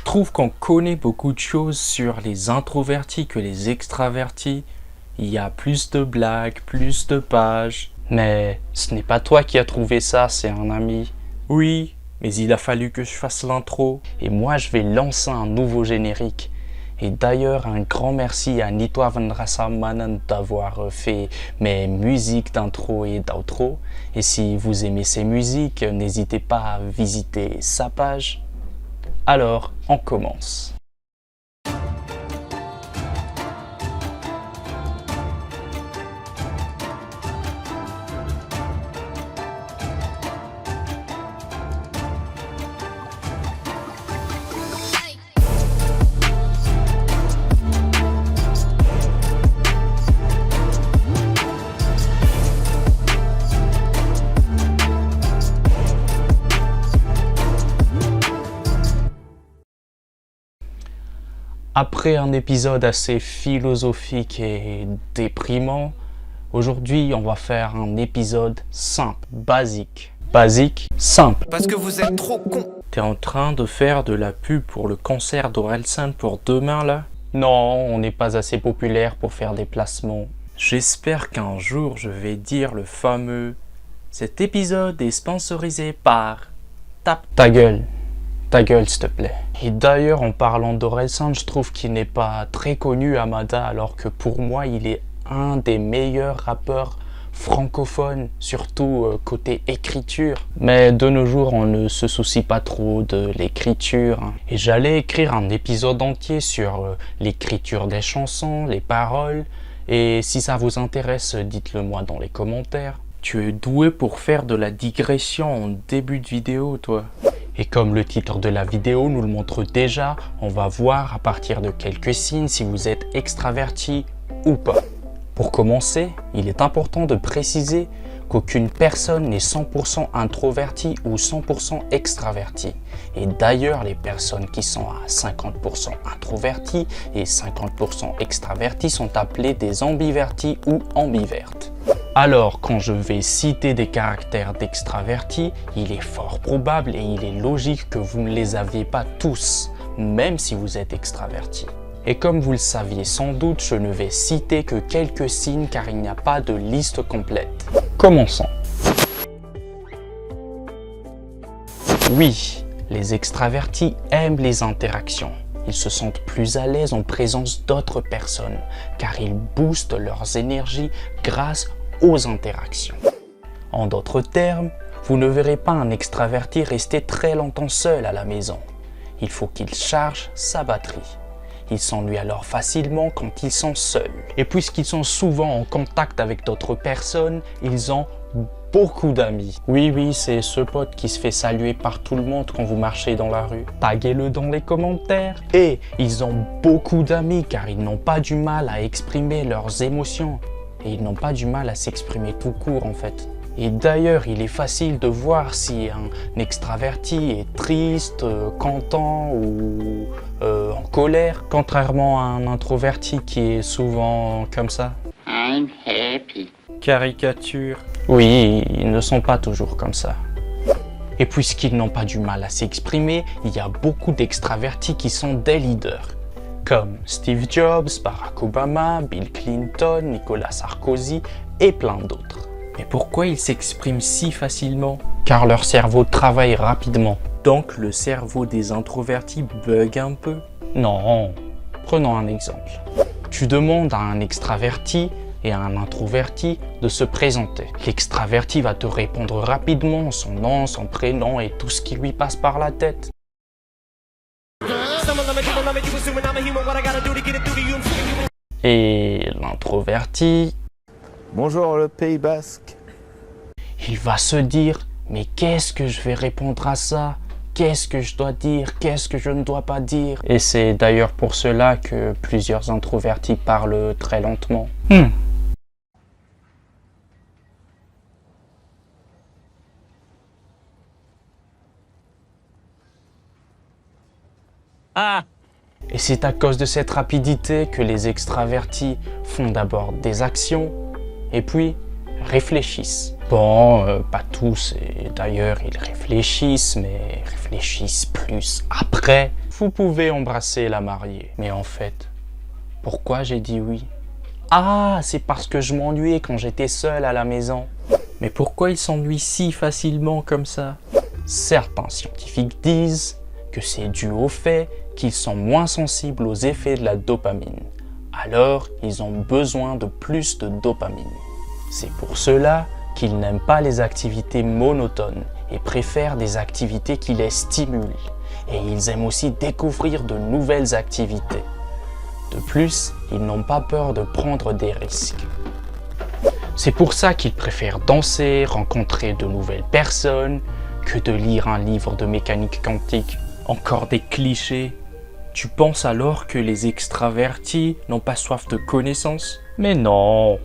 trouve qu'on connaît beaucoup de choses sur les introvertis que les extravertis. Il y a plus de blagues, plus de pages. Mais ce n'est pas toi qui as trouvé ça, c'est un ami. Oui, mais il a fallu que je fasse l'intro. Et moi, je vais lancer un nouveau générique. Et d'ailleurs, un grand merci à Nito Avandrasa Manan d'avoir fait mes musiques d'intro et d'outro. Et si vous aimez ces musiques, n'hésitez pas à visiter sa page. Alors, on commence. Après un épisode assez philosophique et déprimant, aujourd'hui on va faire un épisode simple, basique. Basique, simple. Parce que vous êtes trop con. T'es en train de faire de la pub pour le concert d'Orelsan pour demain là? Non, on n'est pas assez populaire pour faire des placements. J'espère qu'un jour je vais dire le fameux « Cet épisode est sponsorisé par... » Tape. Ta gueule, s'il te plaît. Et d'ailleurs, en parlant d'Orelsan, je trouve qu'il n'est pas très connu, Hamada, alors que pour moi, il est un des meilleurs rappeurs francophones, surtout côté écriture. Mais de nos jours, on ne se soucie pas trop de l'écriture. Et j'allais écrire un épisode entier sur l'écriture des chansons, les paroles. Et si ça vous intéresse, dites-le moi dans les commentaires. Tu es doué pour faire de la digression en début de vidéo, toi. Et comme le titre de la vidéo nous le montre déjà, on va voir à partir de quelques signes si vous êtes extraverti ou pas. Pour commencer, il est important de préciser qu'aucune personne n'est 100% introvertie ou 100% extravertie. Et d'ailleurs, les personnes qui sont à 50% introverties et 50% extraverties sont appelées des ambivertis ou ambivertes. Alors, quand je vais citer des caractères d'extravertis, il est fort probable et il est logique que vous ne les aviez pas tous, même si vous êtes extraverti. Et comme vous le saviez sans doute, je ne vais citer que quelques signes car il n'y a pas de liste complète. Commençons. Oui, les extravertis aiment les interactions. Ils se sentent plus à l'aise en présence d'autres personnes car ils boostent leurs énergies grâce aux interactions. En d'autres termes, vous ne verrez pas un extraverti rester très longtemps seul à la maison. Il faut qu'il charge sa batterie. Ils s'ennuient alors facilement quand ils sont seuls. Et puisqu'ils sont souvent en contact avec d'autres personnes, ils ont beaucoup d'amis. Oui, c'est ce pote qui se fait saluer par tout le monde quand vous marchez dans la rue. Taguez-le dans les commentaires. Et ils ont beaucoup d'amis car ils n'ont pas du mal à exprimer leurs émotions. Et ils n'ont pas du mal à s'exprimer tout court en fait. Et d'ailleurs, il est facile de voir si un extraverti est triste, content ou en colère, contrairement à un introverti qui est souvent comme ça. I'm happy. Caricature. Oui, ils ne sont pas toujours comme ça. Et puisqu'ils n'ont pas du mal à s'exprimer, il y a beaucoup d'extravertis qui sont des leaders. Comme Steve Jobs, Barack Obama, Bill Clinton, Nicolas Sarkozy et plein d'autres. Mais pourquoi ils s'expriment si facilement? Car leur cerveau travaille rapidement. Donc le cerveau des introvertis bug un peu? Non, prenons un exemple. Tu demandes à un extraverti et à un introverti de se présenter. L'extraverti va te répondre rapidement son nom, son prénom et tout ce qui lui passe par la tête. Et l'introverti, Bonjour le Pays Basque. il va se dire « Mais qu'est-ce que je vais répondre à ça? Qu'est-ce que je dois dire? Qu'est-ce que je ne dois pas dire ?» Et c'est d'ailleurs pour cela que plusieurs introvertis parlent très lentement. Et c'est à cause de cette rapidité que les extravertis font d'abord des actions et puis réfléchissent. Bon, pas tous, et d'ailleurs ils réfléchissent, mais réfléchissent plus après. vous pouvez embrasser la mariée. Mais en fait, pourquoi j'ai dit oui? Ah, c'est parce que je m'ennuyais quand j'étais seul à la maison. Mais pourquoi il s'ennuie si facilement comme ça? Certains scientifiques disent que c'est dû au fait qu'ils sont moins sensibles aux effets de la dopamine. Alors, ils ont besoin de plus de dopamine. C'est pour cela qu'ils n'aiment pas les activités monotones et préfèrent des activités qui les stimulent. Et ils aiment aussi découvrir de nouvelles activités. De plus, ils n'ont pas peur de prendre des risques. C'est pour ça qu'ils préfèrent danser, rencontrer de nouvelles personnes, que de lire un livre de mécanique quantique. Encore des clichés. Tu penses alors que les extravertis n'ont pas soif de connaissances? Mais non!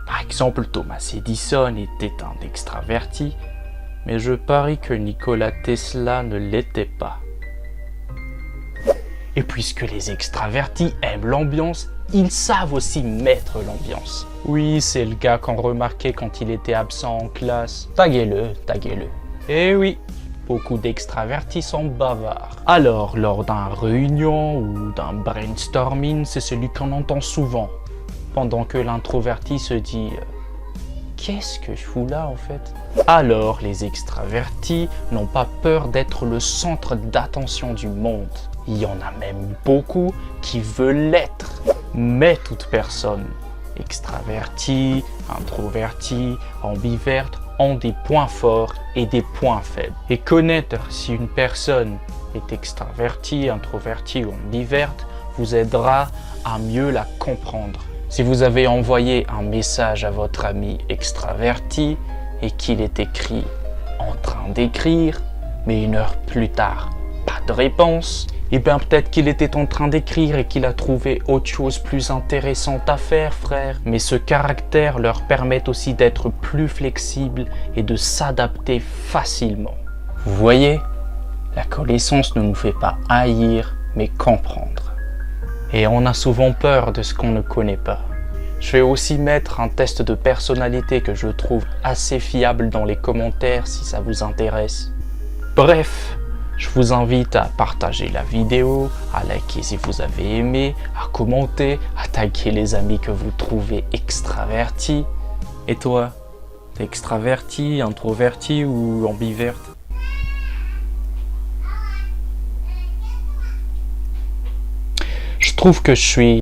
Par exemple, Thomas Edison était un extraverti, mais je parie que Nikola Tesla ne l'était pas. Et puisque les extravertis aiment l'ambiance, ils savent aussi mettre l'ambiance. Oui, c'est le gars qu'on remarquait quand il était absent en classe. Taguez-le, taguez-le. Eh oui, beaucoup d'extravertis sont bavards. Alors, lors d'une réunion ou d'un brainstorming, c'est celui qu'on entend souvent. Pendant que l'introverti se dit « Qu'est-ce que je fous là en fait ?» Alors, les extravertis n'ont pas peur d'être le centre d'attention du monde. Il y en a même beaucoup qui veulent l'être. Mais toute personne, extravertie, introvertie, ambiverte, ont des points forts et des points faibles. Et connaître si une personne est extravertie, introvertie ou ambiverte vous aidera à mieux la comprendre. Si vous avez envoyé un message à votre ami extraverti et qu'il est écrit en train d'écrire, mais 1 heure plus tard, pas de réponse, et bien peut-être qu'il était en train d'écrire et qu'il a trouvé autre chose plus intéressante à faire, frère. Mais ce caractère leur permet aussi d'être plus flexibles et de s'adapter facilement. Vous voyez, la connaissance ne nous fait pas haïr, mais comprendre. Et on a souvent peur de ce qu'on ne connaît pas. Je vais aussi mettre un test de personnalité que je trouve assez fiable dans les commentaires si ça vous intéresse. Bref, je vous invite à partager la vidéo, à liker si vous avez aimé, à commenter, à taguer les amis que vous trouvez extravertis. Et toi, t'es extraverti, introverti ou ambiverte? Je trouve que je suis